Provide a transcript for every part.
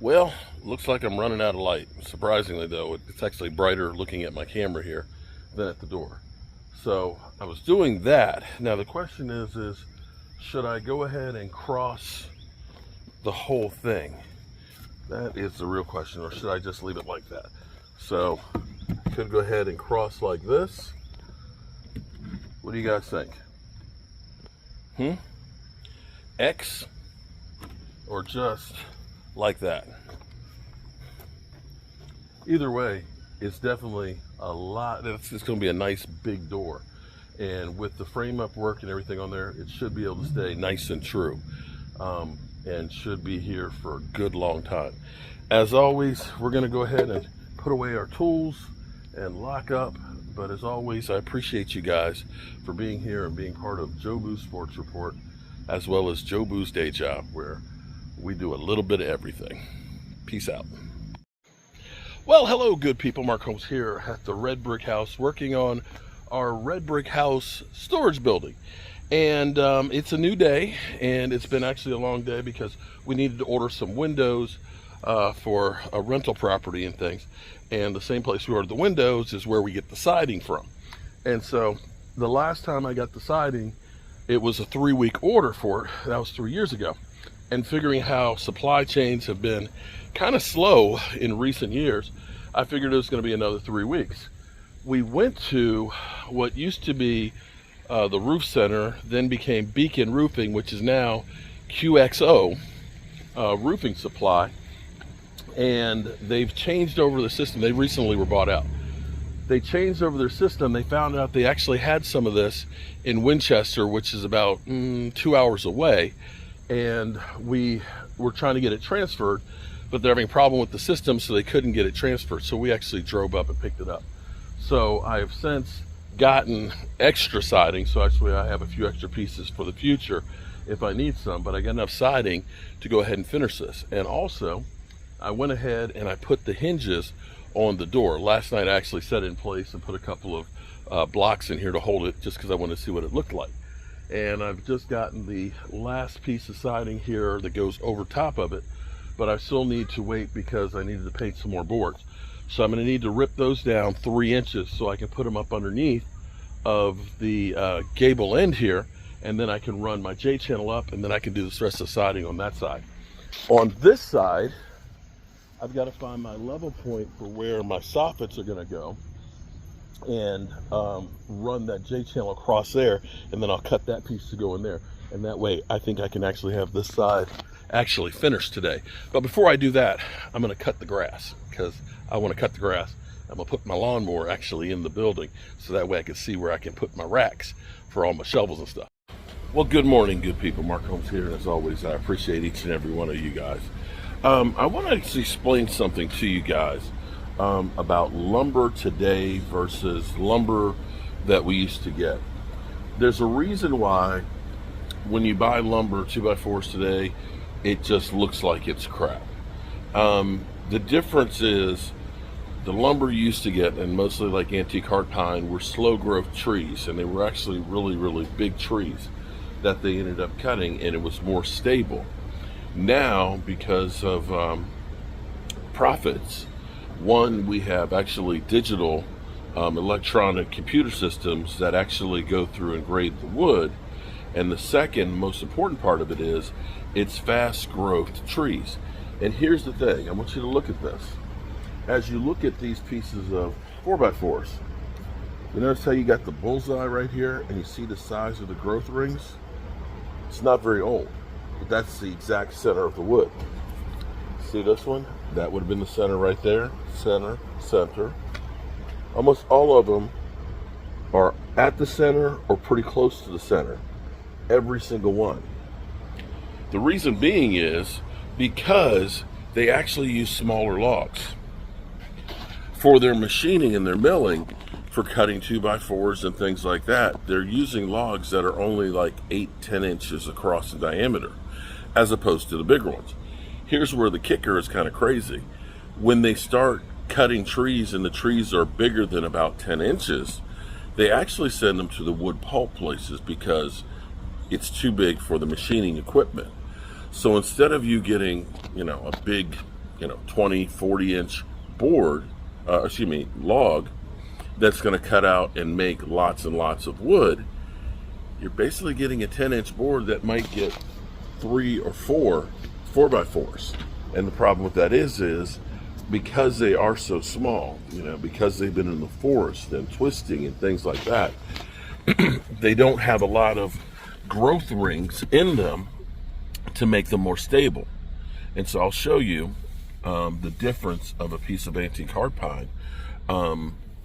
Well, looks like I'm running out of light. Surprisingly though, it's actually brighter looking at my camera here than at the door. So I was doing that. Now the question is should I go ahead and cross the whole thing? That is the real question, or should I just leave it like that? So I could go ahead and cross like this. What do you guys think? X or just like that? Either way, it's definitely a lot. It's going to be a nice big door, and with the frame up work and everything on there, it should be able to stay nice and true, and should be here for a good long time. As always, we're going to go ahead and put away our tools and lock up. But as always, I appreciate you guys for being here and being part of Jobu Sports Report, as well as Jobu's Day Job, where we do a little bit of everything. Peace out. Well, hello, good people. Mark Holmes here at the Red Brick House, working on our Red Brick House storage building. And it's a new day, and it's been actually a long day because we needed to order some windows for a rental property and things. And the same place we ordered the windows is where we get the siding from. And so the last time I got the siding, it was a 3-week order for it. That was 3 years ago. And figuring how supply chains have been kind of slow in recent years, I figured it was going to be another 3 weeks. We went to what used to be the roof center, then became Beacon Roofing, which is now QXO Roofing Supply. And they've changed over the system. They recently were bought out. They changed over their system. They found out they actually had some of this in Winchester, which is about 2 hours away. And we were trying to get it transferred, but they're having a problem with the system, so they couldn't get it transferred. So we actually drove up and picked it up. So I have since gotten extra siding. So actually I have a few extra pieces for the future if I need some, but I got enough siding to go ahead and finish this. And also, I went ahead and I put the hinges on the door. Last night I actually set it in place and put a couple of blocks in here to hold it, just because I wanted to see what it looked like. And I've just gotten the last piece of siding here that goes over top of it, but I still need to wait because I needed to paint some more boards. So I'm going to need to rip those down 3 inches so I can put them up underneath of the gable end here, and then I can run my J-channel up, and then I can do the rest of the siding on that side. On this side, I've got to find my level point for where my soffits are going to go, and run that J-channel across there, and then I'll cut that piece to go in there. And that way I think I can actually have this side actually finished today. But before I do that, I'm going to cut the grass, because I want to cut the grass. I'm going to put my lawnmower actually in the building, so that way I can see where I can put my racks for all my shovels and stuff. Well, good morning, good people. Mark Holmes here, and as always, I appreciate each and every one of you guys. I want to actually explain something to you guys about lumber today versus lumber that we used to get. There's a reason why when you buy lumber 2x4s today, it just looks like it's crap. The difference is the lumber you used to get, and mostly like antique hard pine, were slow growth trees, and they were actually really, really big trees that they ended up cutting, and it was more stable. Now, because of profits, one, we have actually digital electronic computer systems that actually go through and grade the wood. And the second most important part of it is it's fast growth trees. And here's the thing, I want you to look at this. As you look at these pieces of 4x4s, you notice how you got the bullseye right here, and you see the size of the growth rings? It's not very old, but that's the exact center of the wood. See this one? That would have been the center right there. Center, center. Almost all of them are at the center or pretty close to the center. Every single one. The reason being is because they actually use smaller logs for their machining and their milling. For cutting 2x4s and things like that, they're using logs that are only like 8-10 inches across in diameter, as opposed to the bigger ones. Here's where the kicker is kind of crazy. When they start cutting trees and the trees are bigger than about 10 inches, they actually send them to the wood pulp places because it's too big for the machining equipment. So instead of you getting, a big 20, 40-inch board, log, that's going to cut out and make lots and lots of wood, you're basically getting a 10-inch board that might get 3 or 4 4x4s. And the problem with that is because they are so small, because they've been in the forest and twisting and things like that, they don't have a lot of growth rings in them to make them more stable. And so I'll show you the difference of a piece of antique hard pine.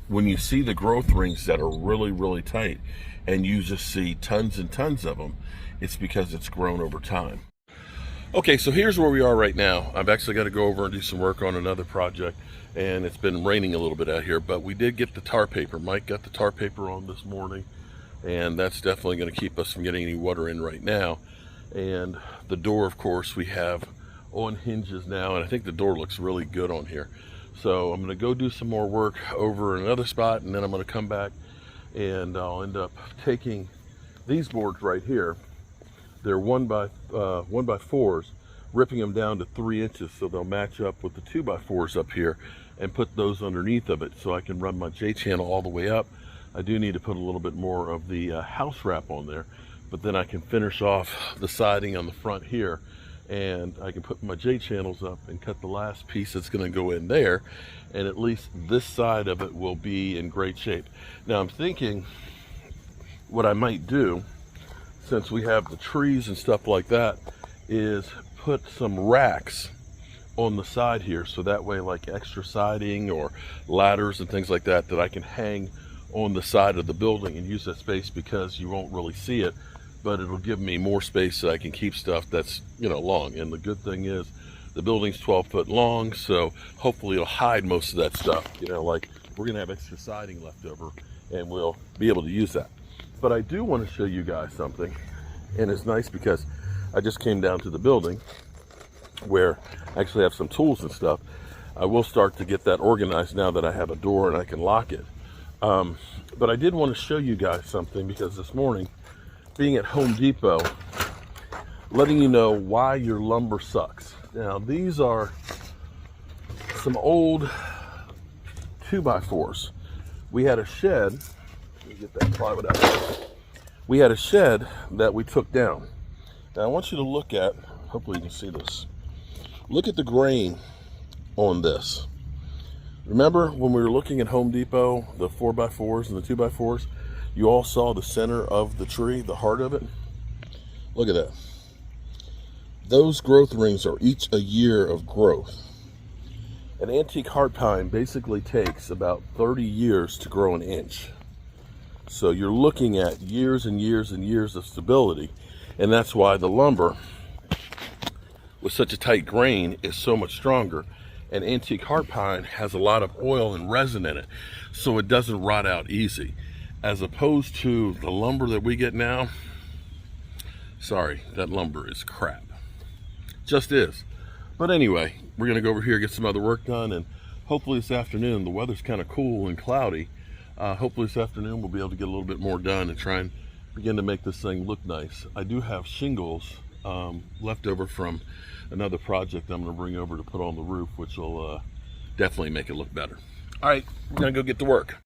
When you see the growth rings that are really, really tight and you just see tons and tons of them, it's because it's grown over time. Okay, so here's where we are right now. I've actually got to go over and do some work on another project, and it's been raining a little bit out here, but we did get the tar paper. Mike got the tar paper on this morning, and that's definitely going to keep us from getting any water in right now. And the door, of course, we have on hinges now, and I think the door looks really good on here. So I'm going to go do some more work over another spot, and then I'm going to come back and I'll end up taking these boards right here. They're 1x4s, ripping them down to 3 inches so they'll match up with the 2x4s up here, and put those underneath of it so I can run my J-channel all the way up. I do need to put a little bit more of the house wrap on there, but then I can finish off the siding on the front here, and I can put my J-channels up and cut the last piece that's going to go in there, and at least this side of it will be in great shape. Now I'm thinking what I might do, since we have the trees and stuff like that, is put some racks on the side here, so that way, like extra siding or ladders and things like that, that I can hang on the side of the building and use that space, because you won't really see it, but it'll give me more space so I can keep stuff that's long. And the good thing is the building's 12 foot long, so hopefully it'll hide most of that stuff. Like we're gonna have extra siding left over, and we'll be able to use that. But I do want to show you guys something, and it's nice because I just came down to the building where I actually have some tools and stuff. I will start to get that organized now that I have a door and I can lock it. But I did want to show you guys something, because this morning, being at Home Depot, letting you know why your lumber sucks. Now these are some old 2x4s. We had a shed. Get that plywood out. We had a shed that we took down. Now I want you to look at, hopefully you can see this. Look at the grain on this. Remember when we were looking at Home Depot, the 4x4s and the 2x4s, you all saw the center of the tree, the heart of it? Look at that. Those growth rings are each a year of growth. An antique hard pine basically takes about 30 years to grow an inch. So you're looking at years and years and years of stability, and that's why the lumber with such a tight grain is so much stronger. And antique hard pine has a lot of oil and resin in it, so it doesn't rot out easy, as opposed to the lumber that we get now. Sorry, that lumber is crap. Just is. But anyway, we're gonna go over here, get some other work done, and hopefully this afternoon, the weather's kind of cool and cloudy. Hopefully this afternoon we'll be able to get a little bit more done and try and begin to make this thing look nice. I do have shingles left over from another project I'm going to bring over to put on the roof, which will definitely make it look better. All right, we're going to go get to work.